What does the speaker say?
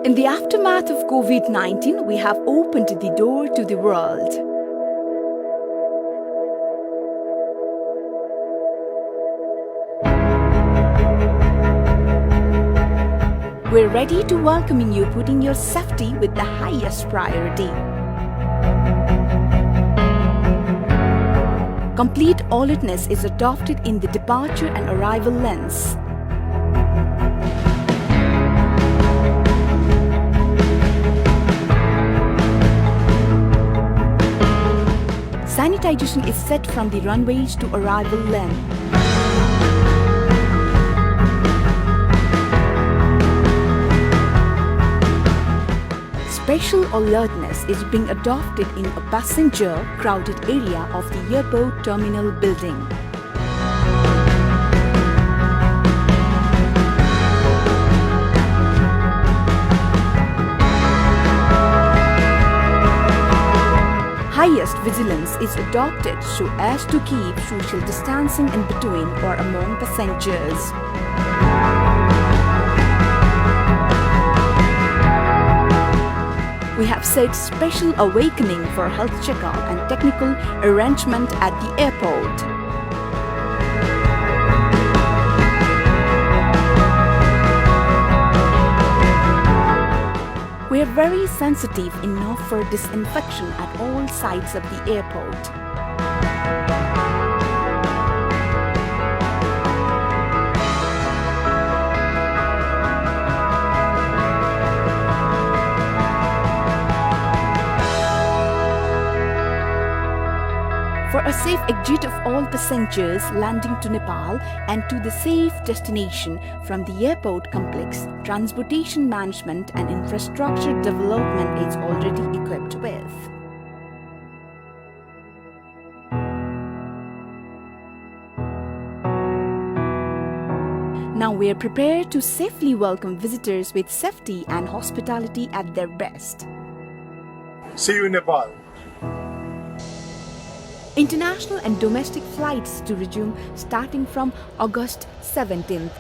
In the aftermath of COVID-19, we have opened the door to the world. We're ready to welcoming you, putting your safety with the highest priority. Complete alertness is adopted in the departure and arrival lanes. Sanitization is set from the runways to arrival lane. Special alertness is being adopted in a passenger crowded area of the airport terminal building. Highest vigilance is adopted so as to keep social distancing in between or among passengers. We have set special awakening for health checkup and technical arrangement at the airport. We are very sensitive enough for disinfection at all sides of the airport. For a safe exit of all passengers landing to Nepal and to the safe destination from the airport complex, transportation management and infrastructure development is already equipped with. Now we are prepared to safely welcome visitors with safety and hospitality at their best. See you in Nepal. International and domestic flights to resume starting from August 17th.